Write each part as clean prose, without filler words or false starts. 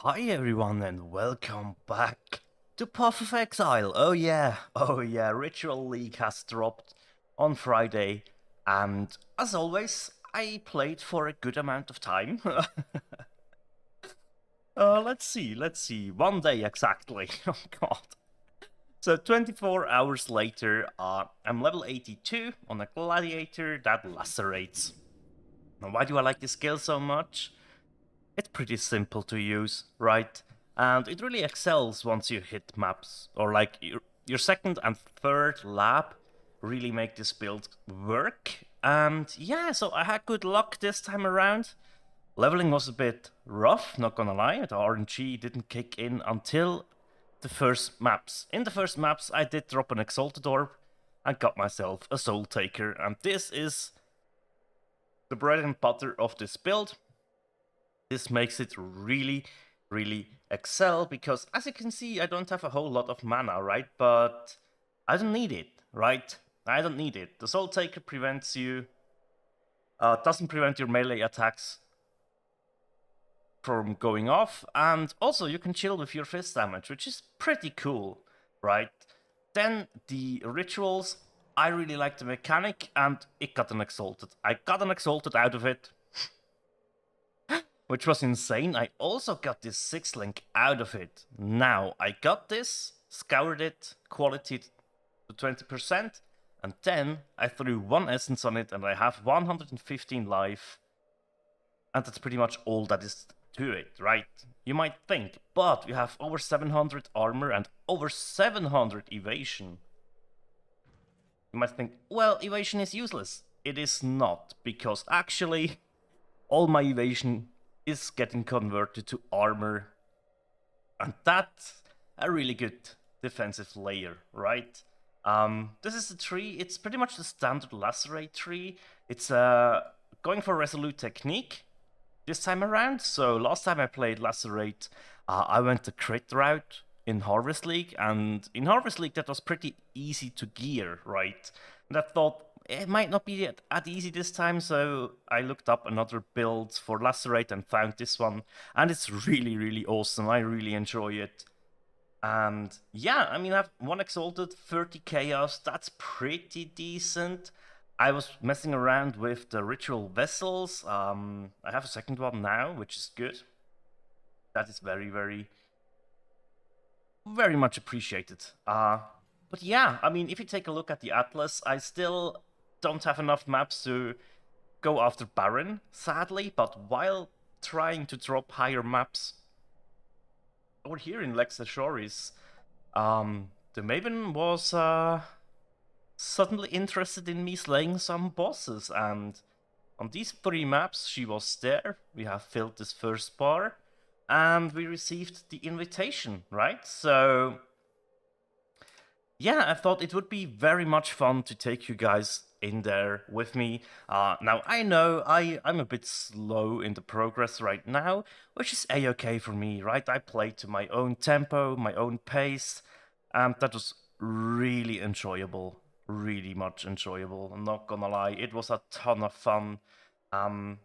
Hi everyone and welcome back to Path of Exile. Oh yeah, Ritual League has dropped on Friday, and as always, I played for a good amount of time. Let's see, 1 day exactly. Oh god. So 24 hours later, I'm level 82 on a gladiator that lacerates. Now, why do I like this skill so much? It's pretty simple to use, right? And it really excels once you hit maps, or like your second and third lab really make this build work. And yeah, so I had good luck this time around. Leveling was a bit rough, not gonna lie. The RNG didn't kick in until the first maps. In the first maps, I did drop an Exalted Orb and got myself a Soul Taker, and this is the bread and butter of this build. This makes it really excel because, as you can see, I don't have a whole lot of mana, right? But I don't need it, right? I don't need it. The Soul Taker prevents you, doesn't prevent your melee attacks from going off, and also you can chill with your fist damage, which is pretty cool, right? Then the rituals, I really like the mechanic, and it got an Exalted. I got an Exalted out of it, which was insane. I also got this 6-link out of it. Now, I got this, scoured it, quality to 20%, and then I threw one essence on it, and I have 115 life. And that's pretty much all that is to it, right? You might think, but you have over 700 armor and over 700 evasion. You might think, well, evasion is useless. It is not, because actually, all my evasion is getting converted to armor. And that's a really good defensive layer, right? This is a tree. It's pretty much the standard lacerate tree. It's going for resolute technique this time around. So last time I played lacerate, I went the crit route in Harvest League, and in Harvest League that was pretty easy to gear, right? And I thought it might not be that easy this time, so I looked up another build for lacerate and found this one, and it's really awesome. I really enjoy it. And yeah, I mean, I have one Exalted, 30 Chaos, that's pretty decent. I was messing around with the Ritual Vessels. I have a second one now, which is good. That is very much appreciated. But yeah, I mean, if you take a look at the Atlas, I still don't have enough maps to go after Baron, sadly, but while trying to drop higher maps over here in Lexashoris, the Maven was suddenly interested in me slaying some bosses, and on these 3 maps she was there. We have filled this first bar, and we received the invitation, right? So yeah, I thought it would be very much fun to take you guys in there with me. Now, I know I'm a bit slow in the progress right now, which is a-okay for me, right? I play to my own tempo, my own pace, and that was really enjoyable, really much enjoyable. I'm not gonna lie, it was a ton of fun. And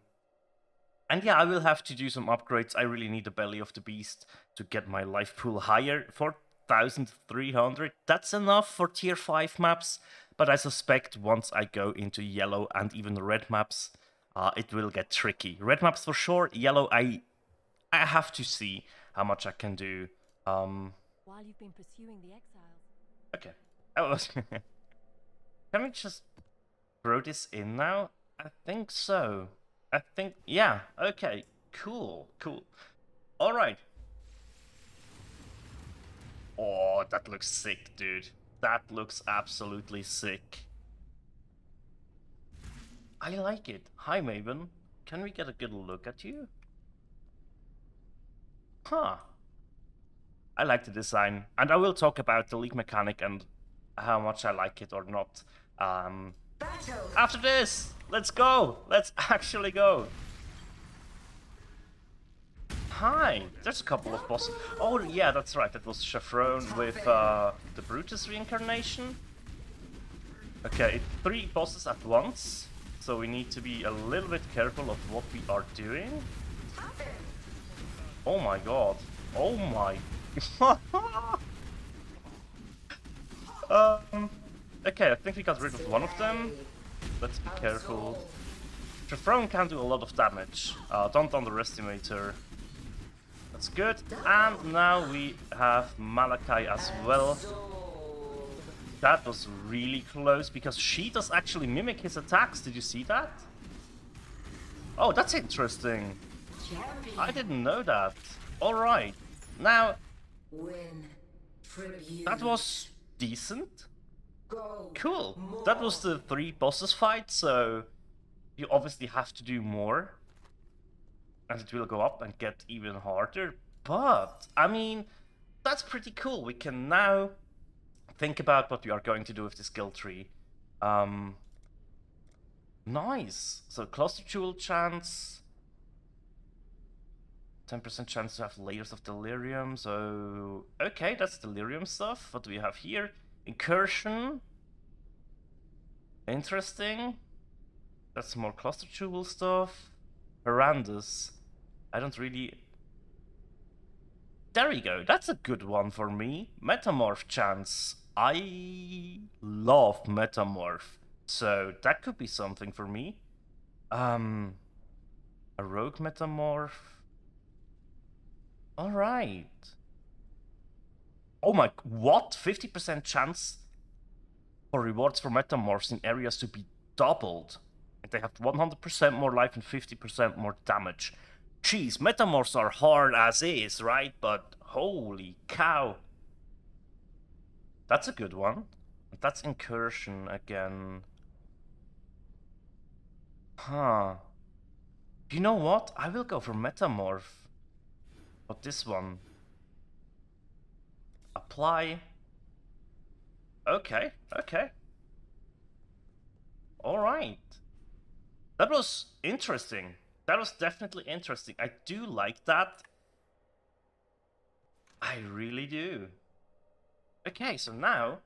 yeah, I will have to do some upgrades. I really need the Belly of the Beast to get my life pool higher. 4,300, that's enough for tier 5 maps, but I suspect once I go into yellow and even the red maps, it will get tricky. Red maps for sure, yellow I have to see how much I can do. While you've been pursuing the exiles. Okay. Can we just throw this in now? I think so. Yeah, okay, cool. Alright. Oh, that looks sick, dude. That looks absolutely sick. I like it. Hi, Maven. Can we get a good look at you? Huh. I like the design. And I will talk about the league mechanic and how much I like it or not. After this! Let's go! Let's actually go! Hi! There's a couple of bosses. Oh, yeah, that's right. That was Chevron with the Brutus reincarnation. Okay, 3 bosses at once. So we need to be a little bit careful of what we are doing. Oh my god. Oh my. Okay, I think we got rid of one of them. Let's be careful. The throne can do a lot of damage. Don't underestimate her. That's good. And now we have Malachi as well. That was really close because she does actually mimic his attacks. Did you see that? Oh, that's interesting. I didn't know that. Alright. Now, that was decent. Cool. That was the 3 bosses fight, so you obviously have to do more. And it will go up and get even harder. But, I mean, that's pretty cool. We can now think about what we are going to do with the skill tree. Nice. So cluster jewel chance. 10% chance to have layers of delirium. So okay, that's delirium stuff. What do we have here? Incursion. Interesting. That's more cluster jewel stuff. Horrendous. I don't really. There we go. That's a good one for me. Metamorph chance. I love metamorph. So that could be something for me. A rogue metamorph. Alright. Oh my, what? 50% chance for rewards for metamorphs in areas to be doubled. And they have 100% more life and 50% more damage. Jeez, metamorphs are hard as is, right? But holy cow. That's a good one. That's incursion again. Huh. You know what? I will go for metamorph. But this one. Apply. Okay, okay. Alright. That was interesting. That was definitely interesting. I do like that. I really do. Okay, so now...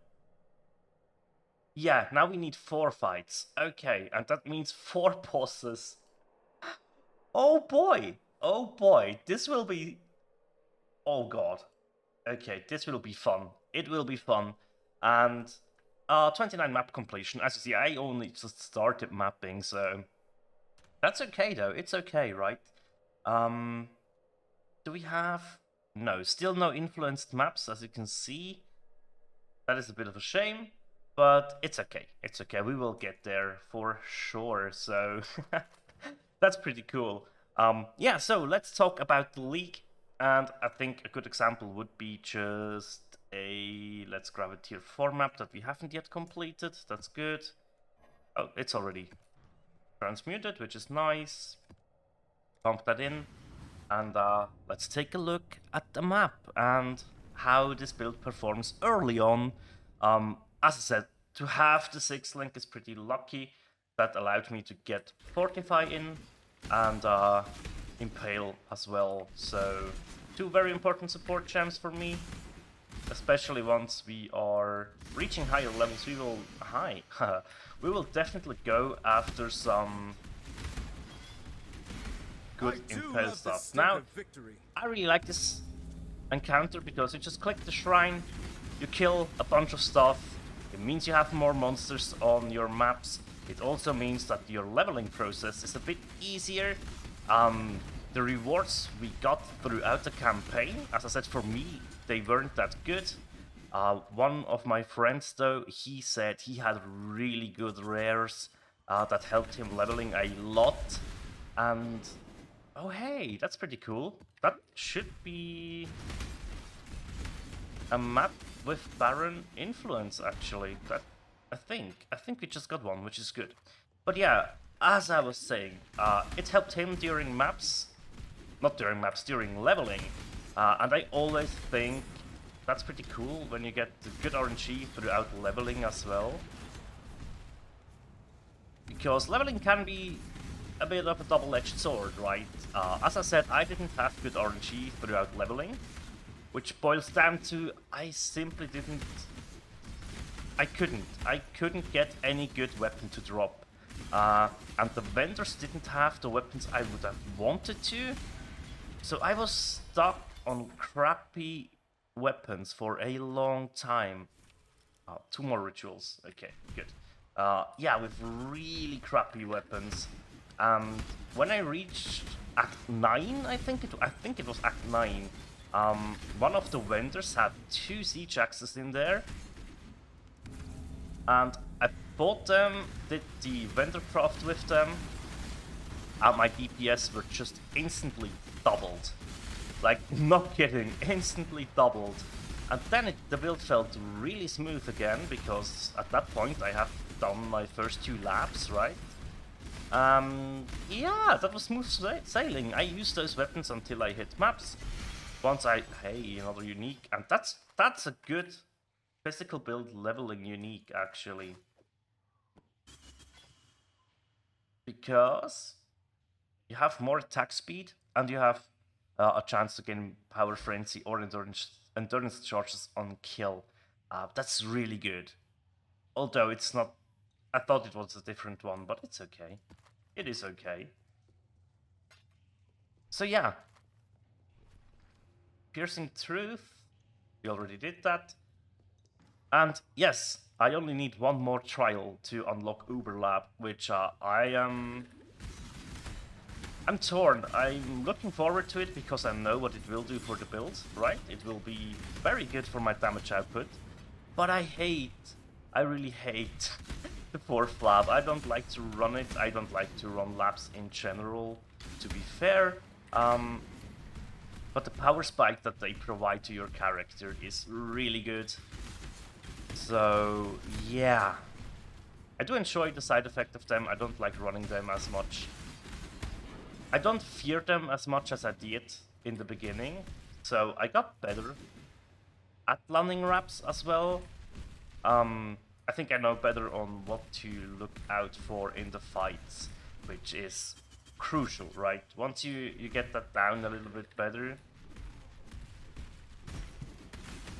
Yeah, now we need 4 fights. Okay, and that means 4 bosses. Oh boy! Oh boy, this will be... Oh god. Okay, this will be fun. It will be fun. And 29 map completion. As you see, I only just started mapping, so that's okay though. It's okay, right? Do we have... No, still no influenced maps, as you can see. That is a bit of a shame, but it's okay. It's okay. We will get there for sure. So that's pretty cool. Yeah, so let's talk about the league. And I think a good example would be just a... Let's grab a tier 4 map that we haven't yet completed. That's good. Oh, it's already transmuted, which is nice. Pump that in. And let's take a look at the map and how this build performs early on. As I said, to have the 6 link is pretty lucky. That allowed me to get Fortify in and Impale as well. So 2 very important support champs for me. Especially once we are reaching higher levels, we will... we will definitely go after some good Impale stuff. Now, I really like this encounter because you just click the shrine, you kill a bunch of stuff, it means you have more monsters on your maps, it also means that your leveling process is a bit easier. The rewards we got throughout the campaign, as I said, for me, they weren't that good. One of my friends though, he said he had really good rares that helped him leveling a lot, and oh hey, that's pretty cool. That should be a map with Baron influence, actually. That I think we just got one, which is good. But yeah, as I was saying, it helped him during maps, not during maps, during leveling. And I always think that's pretty cool when you get the good RNG throughout leveling as well. Because leveling can be a bit of a double-edged sword, right? As I said, I didn't have good RNG throughout leveling, which boils down to I simply didn't... I couldn't get any good weapon to drop. And the vendors didn't have the weapons I would have wanted to, so I was stuck on crappy weapons for a long time. 2 more rituals. Okay, good. Yeah, with really crappy weapons. And when I reached Act 9, I think it was Act 9. One of the vendors had 2 siege axes in there, and I bought them, did the vendor craft with them, and my DPS were just instantly doubled. Like, not kidding, instantly doubled. And then the build felt really smooth again, because at that point I have done my first 2 laps, right? Yeah, that was smooth sailing. I used those weapons until I hit maps. Once hey, another unique, and that's a good physical build leveling unique, actually. Because you have more attack speed, and you have a chance to gain power frenzy or endurance charges on kill. That's really good. Although it's not, I thought it was a different one, but it's okay. It is okay. So yeah, piercing truth. We already did that. And yes, I only need 1 more trial to unlock Uber Lab, which I'm torn. I'm looking forward to it because I know what it will do for the build, right? It will be very good for my damage output. But I really hate the 4th lab. I don't like to run it. I don't like to run labs in general, to be fair. But the power spike that they provide to your character is really good. So, yeah. I do enjoy the side effect of them. I don't like running them as much. I don't fear them as much as I did in the beginning. So I got better at landing wraps as well. I think I know better on what to look out for in the fights, which is crucial, right? Once you get that down a little bit better,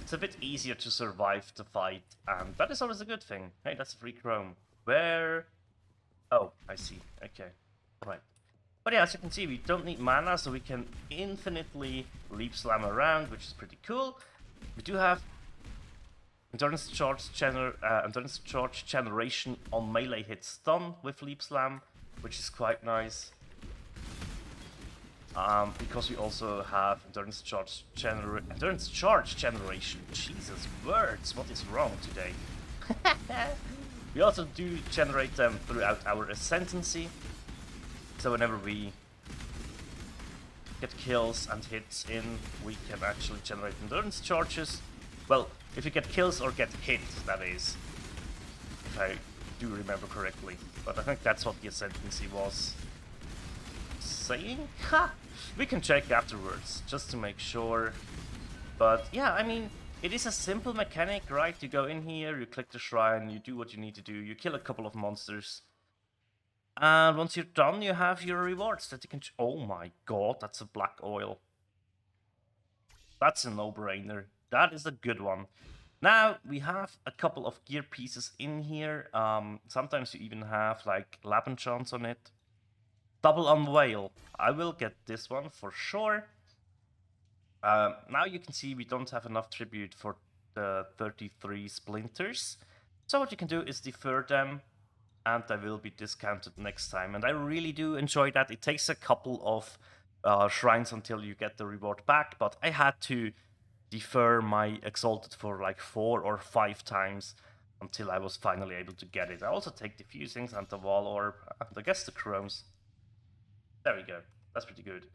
it's a bit easier to survive the fight, and that is always a good thing. Hey, that's a free chrome. Where? Oh, I see. Okay, right. But yeah, as you can see, we don't need mana, so we can infinitely leap slam around, which is pretty cool. We do have endurance charge generation on melee hit stun with leap slam, which is quite nice. Because we also have endurance charge generation. Jesus, words, what is wrong today? We also do generate them throughout our ascendancy. So whenever we get kills and hits in, we can actually generate endurance charges. Well, if you get kills or get hit, that is. If I do remember correctly. But I think that's what the ascendancy was saying? Ha! We can check afterwards, just to make sure. But yeah, I mean, it is a simple mechanic, right? You go in here, you click the shrine, you do what you need to do, you kill a couple of monsters. And once you're done, you have your rewards that you can... Oh my god, that's a black oil. That's a no-brainer. That is a good one. Now, we have a couple of gear pieces in here. Sometimes you even have, like, lab enchants on it. Double Unveil. I will get this one for sure. Now you can see we don't have enough tribute for the 33 splinters. So what you can do is defer them, and they will be discounted next time. And I really do enjoy that. It takes a couple of shrines until you get the reward back, but I had to defer my Exalted for like 4 or 5 times until I was finally able to get it. I also take the fusings and the wall orb, and I guess the chromes. There we go. That's pretty good.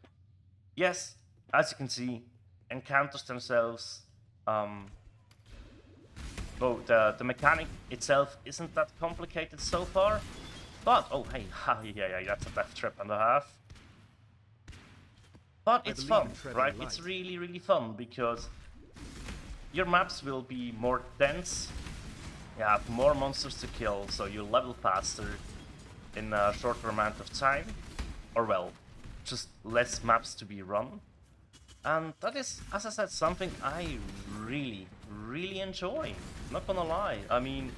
Yes, as you can see, encounters themselves. Well, the mechanic itself isn't that complicated so far, but oh hey, yeah, that's a death trap and a half. But it's fun, right? It's really fun because your maps will be more dense. You have more monsters to kill, so you level faster in a shorter amount of time. Or well, just less maps to be run. And that is, as I said, something I really enjoy. Not gonna lie. I mean,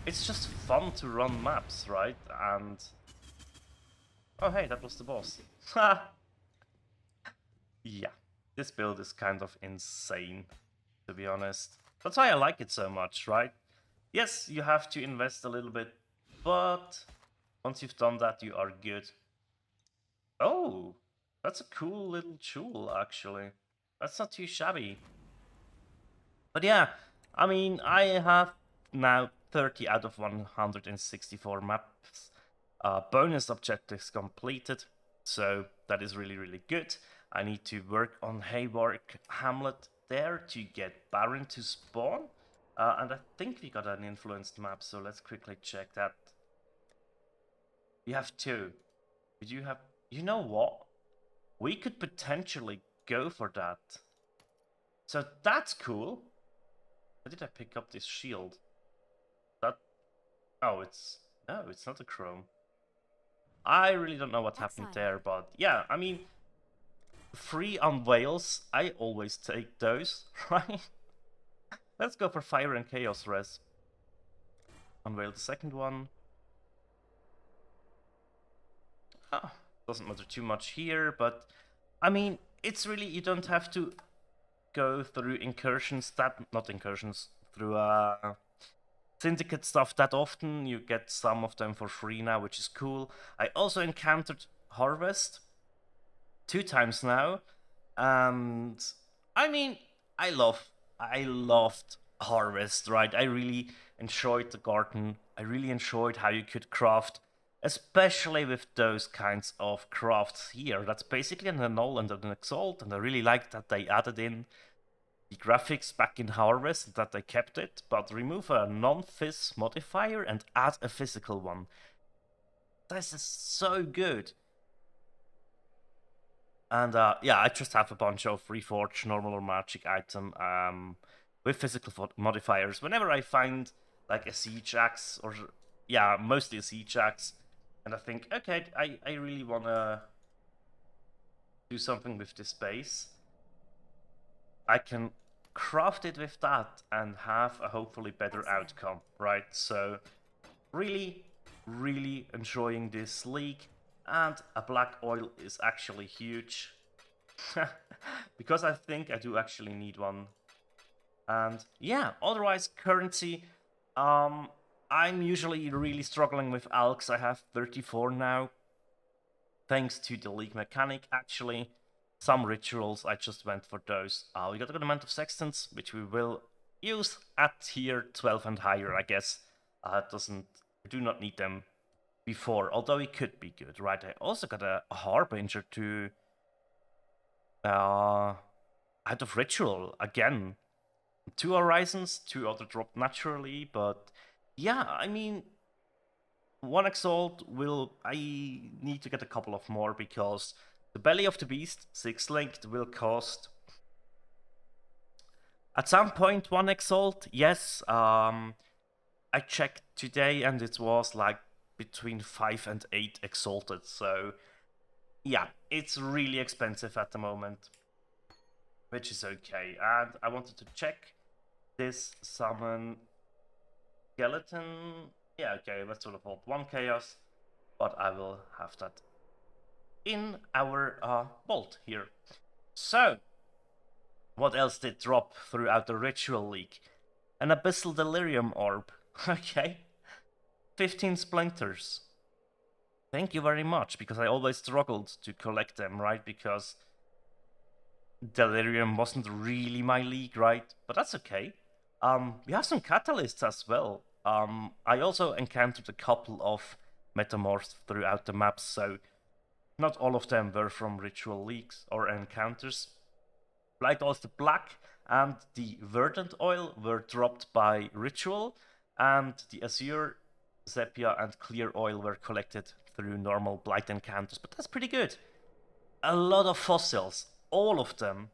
it's just fun to run maps, right? And oh hey, that was the boss. Ha! Yeah, this build is kind of insane, to be honest. That's why I like it so much, right? Yes, you have to invest a little bit, but once you've done that, you are good. Oh, that's a cool little tool, actually. That's not too shabby. But yeah, I mean, I have now 30 out of 164 maps. Bonus objectives completed, so that is really, really good. I need to work on Haywark Hamlet there to get Baron to spawn. And I think we got an influenced map, so let's quickly check that. We have two. We do have. You know what? We could potentially go for that. So that's cool. How did I pick up this shield? That. Oh, it's. No, it's not a chrome. I really don't know what happened Exile. there, but yeah, I mean, free unveils, I always take those, right? Let's go for Fire and Chaos Res. Unveil the second one. Oh, doesn't matter too much here, but I mean, it's really, you don't have to go through incursions, not incursions, through syndicate stuff that often. You get some of them for free now, which is cool. I also encountered Harvest 2 times now, and I mean, I loved Harvest, right? I really enjoyed the garden. I really enjoyed how you could craft, especially with those kinds of crafts here. That's basically an annul and an exalt, and I really liked that they added in the graphics back in Harvest, that they kept it, but remove a non-phys modifier and add a physical one. This is so good. And yeah, I just have a bunch of Reforged normal or magic item with physical modifiers. Whenever I find like a siege axe, or yeah, mostly a siege axe, and I think, okay, I really want to do something with this base, I can craft it with that and have a hopefully better outcome, right? So really, really enjoying this league, and a black oil is actually huge. Because I think I do actually need one. And yeah, otherwise currency, I'm usually really struggling with alks. I have 34 now, thanks to the league mechanic. Actually, some rituals, I just went for those. We got a good amount of sextants, which we will use at tier 12 and higher, I guess. I do not need them before, although it could be good, right? I also got a harbinger to out of ritual again. 2 horizons, 2 other dropped naturally, but yeah, I mean, one exalt will. I need to get a couple of more because the belly of the beast 6 linked will cost at some point one exalt. Yes, I checked today and it was like between 5 and 8 exalted. So yeah, it's really expensive at the moment, which is okay. And I wanted to check this summon skeleton. Yeah, okay, let's sort of hold 1 chaos, but I will have that in our vault here. So, what else did drop throughout the Ritual League? An Abyssal Delirium Orb. Okay. 15 Splinters. Thank you very much, because I always struggled to collect them, right? Because Delirium wasn't really my league, right? But that's okay. We have some catalysts as well. I also encountered a couple of metamorphs throughout the maps, so not all of them were from ritual leagues or encounters. Light Oyster Black and the Verdant Oil were dropped by ritual, and the Azure, Sepia, and Clear Oil were collected through normal Blight encounters, but that's pretty good. A lot of fossils, all of them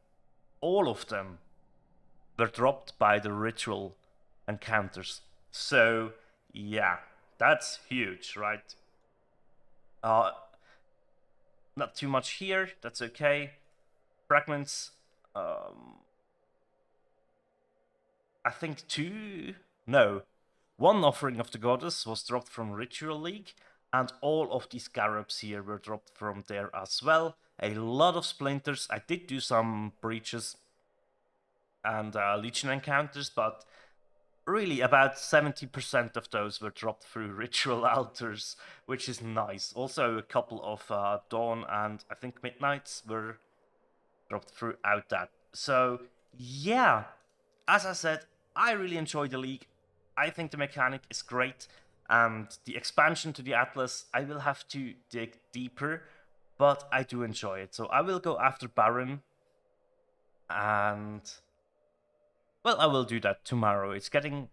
were dropped by the ritual encounters. So, yeah, that's huge, right? Uh, Not too much here, that's okay. Fragments, I think no, one offering of the goddess was dropped from Ritual League, And all of these scarabs here were dropped from there as well. A lot of splinters. I did do some breaches and Legion encounters, but really about 70% of those were dropped through ritual altars, which is nice. Also, a couple of Dawn and I think Midnights were dropped throughout that. So, yeah, as I said, I really enjoy the League. I think the mechanic is great, and the expansion to the Atlas, I will have to dig deeper, but I do enjoy it. So I will go after Baron, and well, I will do that tomorrow. It's getting.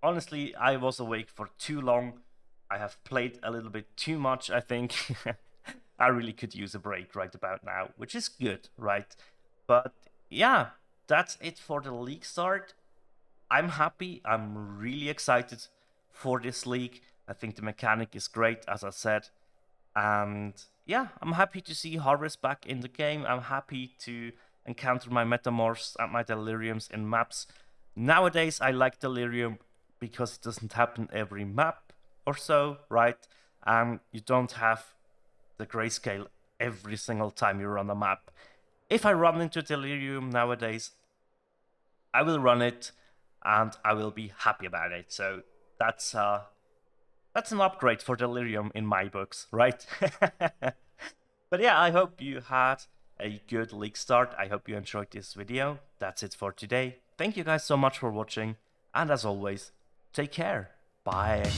Honestly, I was awake for too long. I have played a little bit too much, I think. I really could use a break right about now, which is good, right? But yeah, that's it for the league start. I'm happy. I'm really excited for this league. I think the mechanic is great, as I said. And yeah, I'm happy to see Harvest back in the game. I'm happy to encounter my Metamorphs and my Deliriums in maps. Nowadays, I like Delirium because it doesn't happen every map or so, right? And you don't have the grayscale every single time you run a map. If I run into Delirium nowadays, I will run it and I will be happy about it. So that's an upgrade for Delirium in my books, right? But yeah, I hope you had a good league start. I hope you enjoyed this video. That's it for today. Thank you guys so much for watching, and as always, take care. Bye.